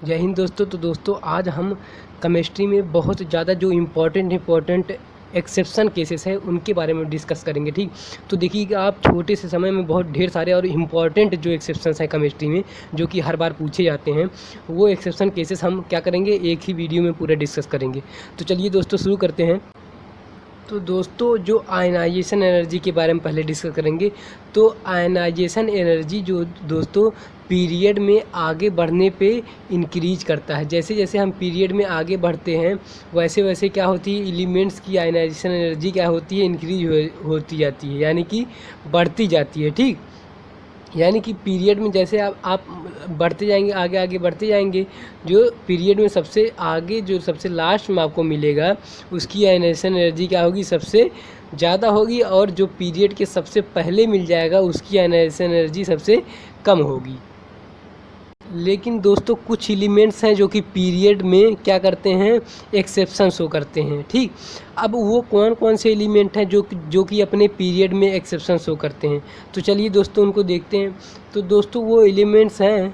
जय हिंद दोस्तों। तो दोस्तों आज हम केमिस्ट्री में बहुत ज़्यादा जो इम्पोर्टेंट एक्सेप्शन केसेस हैं उनके बारे में डिस्कस करेंगे। ठीक, तो देखिए आप छोटे से समय में बहुत ढेर सारे और इम्पॉर्टेंट जो एक्सेप्शंस हैं केमिस्ट्री में जो कि हर बार पूछे जाते हैं, वो एक्सेप्शन केसेस हम क्या करेंगे, एक ही वीडियो में पूरा डिस्कस करेंगे। तो चलिए दोस्तों शुरू करते हैं। तो दोस्तों जो आयनाइजेशन एनर्जी के बारे में पहले डिस्कस करेंगे। तो आयनाइजेशन एनर्जी जो दोस्तों पीरियड में आगे बढ़ने पे इंक्रीज करता है। जैसे जैसे हम पीरियड में आगे बढ़ते हैं वैसे वैसे क्या होती है, एलिमेंट्स की आयनाइजेशन एनर्जी क्या होती है, इंक्रीज होती जाती है, यानी कि बढ़ती जाती है। ठीक, यानी कि पीरियड में जैसे आप बढ़ते जाएंगे, आगे आगे बढ़ते जाएंगे, जो पीरियड में सबसे आगे जो सबसे लास्ट में आपको मिलेगा उसकी आयनाइजेशन एनर्जी क्या होगी, सबसे ज़्यादा होगी, और जो पीरियड के सबसे पहले मिल जाएगा उसकी आयनाइजेशन एनर्जी सबसे कम होगी। लेकिन दोस्तों कुछ एलिमेंट्स हैं जो कि पीरियड में क्या करते हैं, एक्सेप्शन शो करते हैं। ठीक, अब वो कौन कौन से एलिमेंट हैं जो कि अपने पीरियड में एक्सेप्शन शो करते हैं, तो चलिए दोस्तों उनको देखते हैं। तो दोस्तों वो एलिमेंट्स हैं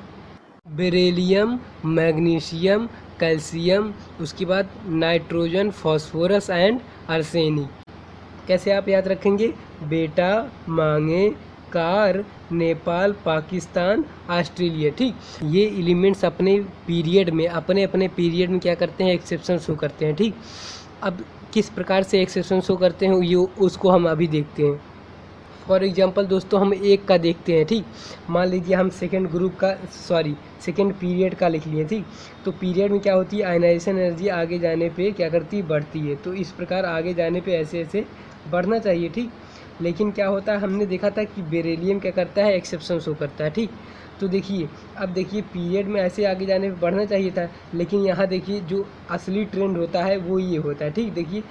बेरिलियम, मैग्नीशियम, कैल्शियम, उसके बाद नाइट्रोजन, फॉस्फोरस एंड आर्सेनिक। कैसे आप याद रखेंगे, बेटा, मांगे, कार, नेपाल, पाकिस्तान, ऑस्ट्रेलिया। ठीक, ये एलिमेंट्स अपने पीरियड में अपने पीरियड में क्या करते हैं, एक्सेप्शन शो करते हैं। ठीक, अब किस प्रकार से एक्सेप्शन शो करते हैं ये उसको हम अभी देखते हैं। फॉर एग्जांपल दोस्तों हम एक का देखते हैं। ठीक, मान लीजिए हम सेकेंड पीरियड का लिख लिए। ठीक, तो पीरियड में क्या होती है, आयनाइजेशन एनर्जी आगे जाने पे क्या करती है, बढ़ती है। तो इस प्रकार आगे जाने पे ऐसे ऐसे बढ़ना चाहिए। ठीक, लेकिन क्या होता है, हमने देखा था कि बेरिलियम क्या करता है, एक्सेप्शन शो करता है। ठीक, तो देखिए अब देखिए पीरियड में ऐसे आगे जाने पे बढ़ना चाहिए था, लेकिन यहाँ देखिए जो असली ट्रेंड होता है वो ये होता है। ठीक, देखिए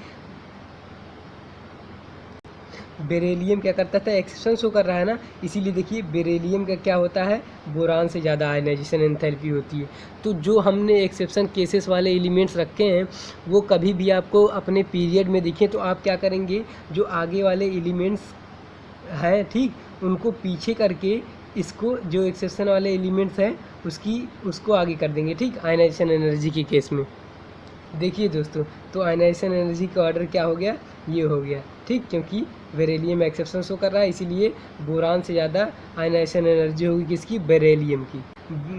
बेरिलियम क्या करता था, एक्सेप्शन शो कर रहा है ना, इसीलिए देखिए बेरिलियम का क्या होता है, बोरान से ज़्यादा आयनाइजेशन एंथैल्पी होती है। तो जो हमने एक्सेप्शन केसेस वाले एलिमेंट्स रखे हैं वो कभी भी आपको अपने पीरियड में दिखें तो आप क्या करेंगे, जो आगे वाले एलिमेंट्स हैं ठीक उनको पीछे करके इसको जो एक्सेप्शन वाले एलिमेंट्स हैं उसको आगे कर देंगे। ठीक, आयनाइजेशन एनर्जी के केस में देखिए दोस्तों, तो आयनाइजेशन एनर्जी का ऑर्डर क्या हो गया, ये हो गया। ठीक, क्योंकि बेरिलियम एक्सेप्शन शो कर रहा है इसीलिए बोरान से ज़्यादा आयनाइजेशन एनर्जी होगी किसकी, बेरिलियम की।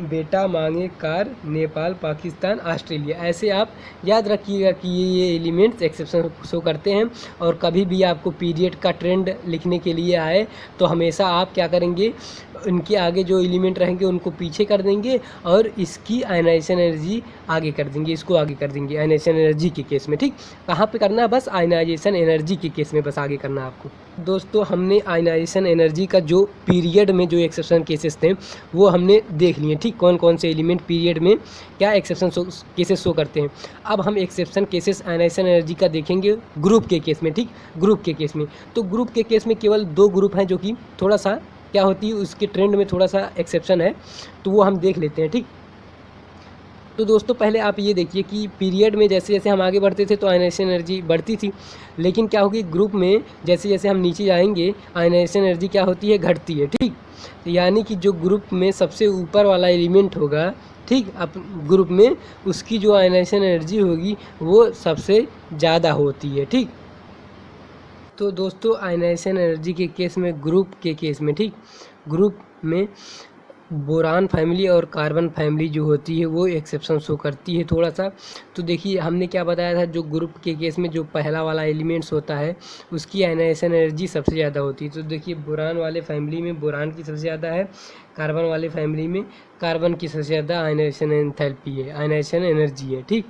बेटा, मांगे, कार, नेपाल, पाकिस्तान, ऑस्ट्रेलिया, ऐसे आप याद रखिएगा कि ये एलिमेंट्स एक्सेप्शन शो करते हैं। और कभी भी आपको पीरियड का ट्रेंड लिखने के लिए आए तो हमेशा आप क्या करेंगे, इनके आगे जो एलिमेंट रहेंगे उनको पीछे कर देंगे और इसकी आयनाइजेशन एनर्जी आगे कर देंगे, इसको आगे कर देंगे आयनाइजेशन एनर्जी के केस में। ठीक, कहाँ पे करना है, बस आयनाइजेशन एनर्जी के केस में बस आगे करना है आपको। दोस्तों हमने आयनाइजेशन एनर्जी का जो पीरियड में जो एक्सेप्शन केसेस थे वो हमने देख लिए। ठीक, कौन कौन से एलिमेंट पीरियड में क्या एक्सेप्शन केसेस शो करते हैं। अब हम एक्सेप्शन केसेस आयनाइजेशन एनर्जी का देखेंगे ग्रुप के केस में। ठीक, ग्रुप के केस में, तो ग्रुप के केस में केवल 2 ग्रुप हैं जो कि थोड़ा सा क्या होती है उसके ट्रेंड में थोड़ा सा एक्सेप्शन है, तो वो हम देख लेते हैं। ठीक, तो दोस्तों पहले आप ये देखिए कि पीरियड में जैसे जैसे हम आगे बढ़ते थे तो आयनाइजेशन एनर्जी बढ़ती थी, लेकिन क्या होगी ग्रुप में जैसे जैसे हम नीचे जाएंगे आयनाइजेशन एनर्जी क्या होती है, घटती है। ठीक, यानी कि जो ग्रुप में सबसे ऊपर वाला एलिमेंट होगा, ठीक, अब ग्रुप में उसकी जो आयनाइजेशन एनर्जी होगी वो सबसे ज़्यादा होती है। ठीक, तो दोस्तों आयनाइजेशन एनर्जी के केस में, ग्रुप के केस में, ठीक, ग्रुप में बोरान फैमिली और कार्बन फैमिली जो होती है वो एक्सेप्शन शो करती है थोड़ा सा। तो देखिए हमने क्या बताया था, जो ग्रुप के केस में जो पहला वाला एलिमेंट्स होता है उसकी आयनाइजेशन एनर्जी सबसे ज़्यादा होती है। तो देखिए बोरान वाले फैमिली में बोरान की सबसे ज़्यादा है, कार्बन वाले फैमिली में कार्बन की सबसे ज़्यादा आयनाइजेशन एंथैल्पी है, आयनाइजेशन एनर्जी है। ठीक,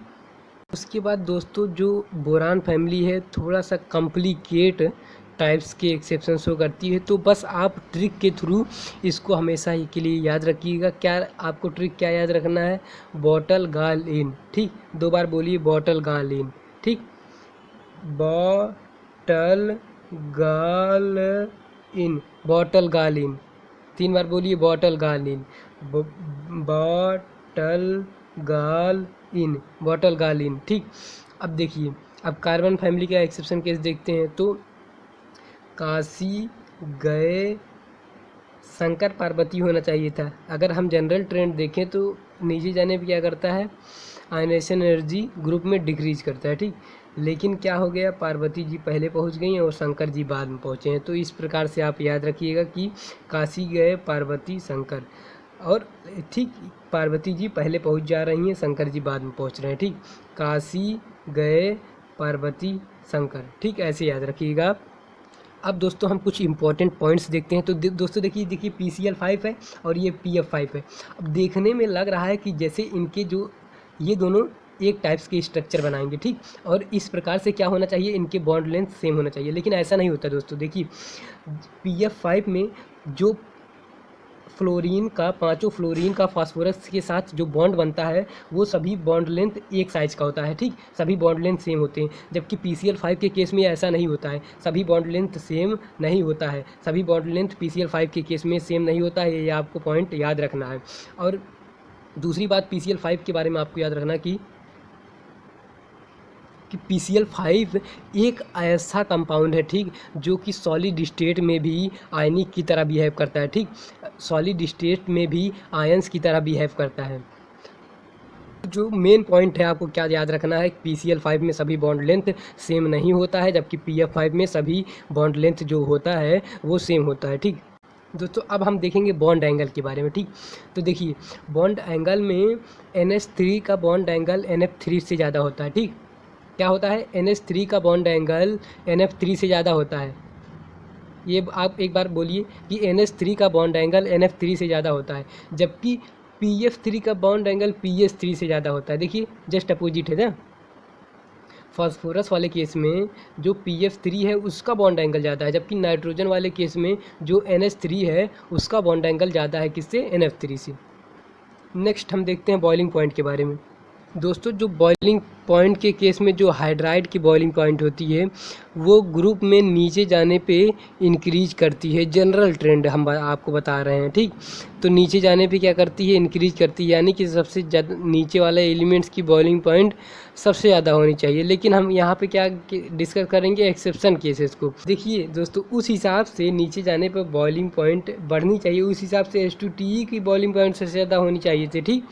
उसके बाद दोस्तों जो बोरान फैमिली है थोड़ा सा कॉम्प्लिकेट टाइप्स के एक्सेप्शन शो करती है, तो बस आप ट्रिक के थ्रू इसको हमेशा ही के लिए याद रखिएगा। क्या आपको ट्रिक क्या याद रखना है, बॉटल गाल इन। ठीक, 2 बार बोलिए बॉटल गाल इन। ठीक, बॉटल गाल इन, बॉटल गाल इन, 3 बार बोलिए बॉटल गाल इन, बॉटल गाल इन, बॉटल गाल इन। ठीक, अब देखिए अब कार्बन फैमिली का एक्सेप्शन केस देखते हैं। तो काशी गए शंकर पार्वती होना चाहिए था। अगर हम जनरल ट्रेंड देखें तो नीचे जाने पे क्या करता है, आयनेशन एनर्जी ग्रुप में डिक्रीज करता है, ठीक। लेकिन क्या हो गया, पार्वती जी पहले पहुंच गई हैं और शंकर जी बाद में पहुंचे हैं। तो इस प्रकार से आप याद रखिएगा कि काशी गए पार्वती शंकर, और ठीक पार्वती जी पहले पहुंच जा रही हैं, शंकर जी बाद में पहुंच रहे हैं, ठीक। काशी गए पार्वती शंकर, ठीक, ऐसे याद रखिएगा आप। अब दोस्तों हम कुछ इंपॉर्टेंट पॉइंट्स देखते हैं। तो दोस्तों देखिए PCL 5 है और ये PF 5 है। अब देखने में लग रहा है कि जैसे इनके जो ये दोनों एक टाइप्स के स्ट्रक्चर बनाएंगे, ठीक। और इस प्रकार से क्या होना चाहिए, इनके बॉन्ड लेंथ सेम होना चाहिए, लेकिन ऐसा नहीं होता दोस्तों। देखिए PF 5 में जो फ्लोरीन का, पांचों फ्लोरीन का फास्फोरस के साथ जो बॉन्ड बनता है वो सभी बॉन्ड लेंथ एक साइज का होता है, ठीक। सभी बॉन्ड लेंथ सेम होते हैं, जबकि PCL 5 के केस में ऐसा नहीं होता है, सभी बॉन्ड लेंथ सेम नहीं होता है, सभी बॉन्ड लेंथ PCL 5 के केस में सेम नहीं होता है। ये आपको पॉइंट याद रखना है। और दूसरी बात PCL 5 के बारे में आपको याद रखना कि PCL 5 एक ऐसा कंपाउंड है, ठीक, जो कि सॉलिड स्टेट में भी आयनिक की तरह बिहेव करता है, ठीक। सॉलिड स्टेट में भी आयंस की तरह बिहेव करता है। जो मेन पॉइंट है आपको क्या याद रखना है, PCL 5 में सभी बॉन्ड लेंथ सेम नहीं होता है, जबकि PF 5 में सभी बॉन्ड लेंथ जो होता है वो सेम होता है, ठीक। दोस्तों अब हम देखेंगे बॉन्ड एंगल के बारे में, ठीक। तो देखिए बॉन्ड एंगल में NH3 का बॉन्ड एंगल NF3 से ज़्यादा होता है, ठीक। क्या होता है, NH3 का बॉन्ड एंगल NF3 से ज़्यादा होता है। ये आप एक बार बोलिए कि NH3 का बॉन्ड एंगल NF3 से ज़्यादा होता है, जबकि PF3 का बॉन्ड एंगल PS3 से ज़्यादा होता है। देखिए जस्ट अपोजिट है ना। फास्फोरस वाले केस में जो PF3 है उसका बॉन्ड एंगल ज़्यादा है, जबकि नाइट्रोजन वाले केस में जो NH3 है उसका बॉन्ड एंगल ज़्यादा है, किससे, NF3 से। नेक्स्ट हम देखते हैं बॉइलिंग पॉइंट के बारे में। दोस्तों जो बॉइलिंग पॉइंट के केस में जो हाइड्राइड की बॉइलिंग पॉइंट होती है वो ग्रुप में नीचे जाने पे इंक्रीज करती है। जनरल ट्रेंड हम आपको बता रहे हैं, ठीक। तो नीचे जाने पे क्या करती है, इंक्रीज करती है, यानी कि सबसे ज़्यादा नीचे वाले एलिमेंट्स की बॉइलिंग पॉइंट सबसे ज़्यादा होनी चाहिए। लेकिन हम यहाँ पे क्या डिस्कस करेंगे, एक्सेप्शन केसेस को। देखिए दोस्तों उस हिसाब से नीचे जाने पर बॉइलिंग पॉइंट बढ़नी चाहिए, उस हिसाब से H2TE की बॉइलिंग पॉइंट सबसे ज़्यादा होनी चाहिए थी, ठीक।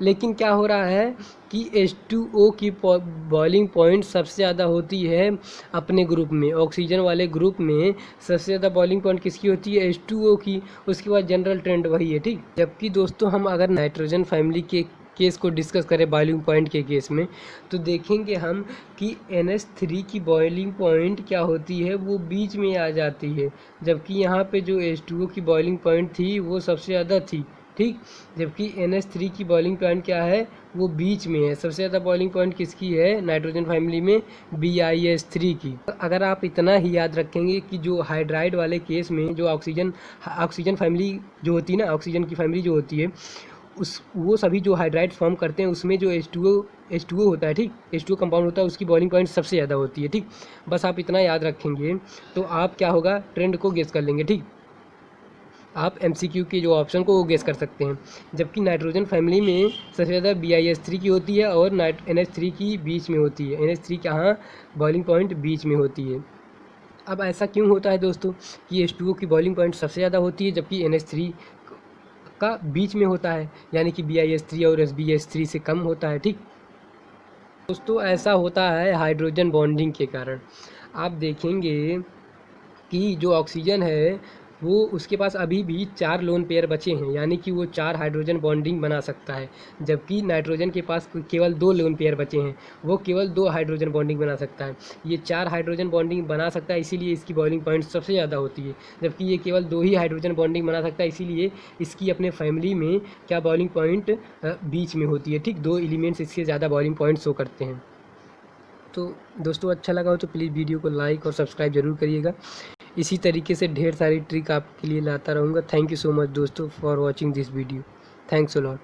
लेकिन क्या हो रहा है कि H2O की बॉइलिंग पॉइंट सबसे ज़्यादा होती है अपने ग्रुप में, ऑक्सीजन वाले ग्रुप में सबसे ज़्यादा बॉइलिंग पॉइंट किसकी होती है, H2O की। उसके बाद जनरल ट्रेंड वही है, ठीक। जबकि दोस्तों हम अगर नाइट्रोजन फैमिली के केस को डिस्कस करें बॉइलिंग पॉइंट के केस में, तो देखेंगे हम कि NH3 की बॉइलिंग पॉइंट क्या होती है, वो बीच में आ जाती है, जबकि यहाँ पे जो H2O की बॉइलिंग पॉइंट थी वो सबसे ज़्यादा थी, ठीक। जबकि NH3 की बॉइलिंग पॉइंट क्या है, वो बीच में है। सबसे ज़्यादा बॉइलिंग पॉइंट किसकी है नाइट्रोजन फैमिली में, BiS3 की। अगर आप इतना ही याद रखेंगे कि जो हाइड्राइड वाले केस में जो ऑक्सीजन फैमिली जो होती है ना, ऑक्सीजन की फैमिली जो होती है वो सभी जो हाइड्राइड फॉर्म करते हैं उसमें जो H2O होता है, ठीक, H2O कंपाउंड होता है, उसकी बॉइलिंग पॉइंट सबसे ज़्यादा होती है, ठीक। बस आप इतना याद रखेंगे तो आप क्या होगा, ट्रेंड को गेस कर लेंगे, ठीक। आप MCQ के जो ऑप्शन को वो गेस कर सकते हैं। जबकि नाइट्रोजन फैमिली में सबसे ज़्यादा BiS3 की होती है और NH3 की बीच में होती है। NH3 की यहाँ बॉइलिंग पॉइंट बीच में होती है। अब ऐसा क्यों होता है दोस्तों कि H2O की बॉइलिंग पॉइंट सबसे ज़्यादा होती है जबकि NH3 का बीच में होता है, यानी कि BiS3 और SbS3 से कम होता है, ठीक। दोस्तों ऐसा होता है हाइड्रोजन बॉन्डिंग के कारण। आप देखेंगे कि जो ऑक्सीजन है वो उसके पास अभी भी 4 लोन पेयर बचे हैं, यानी कि वो 4 हाइड्रोजन बॉन्डिंग बना सकता है, जबकि नाइट्रोजन के पास केवल 2 लोन पेयर बचे हैं, वो केवल 2 हाइड्रोजन बॉन्डिंग बना सकता है। ये 4 हाइड्रोजन बॉन्डिंग बना सकता है, इसीलिए इसकी बॉइलिंग पॉइंट सबसे ज़्यादा होती है, जबकि ये केवल 2 ही हाइड्रोजन बॉन्डिंग बना सकता है, इसीलिए इसकी अपने फैमिली में क्या बॉइलिंग पॉइंट बीच में होती है, ठीक। 2 एलिमेंट्स इससे ज़्यादा बॉइलिंग पॉइंट शो करते हैं। तो दोस्तों अच्छा लगा हो तो प्लीज़ वीडियो को लाइक और सब्सक्राइब ज़रूर करिएगा। इसी तरीके से ढेर सारी ट्रिक आपके लिए लाता रहूँगा। थैंक यू सो मच दोस्तों for watching this video. Thanks a lot.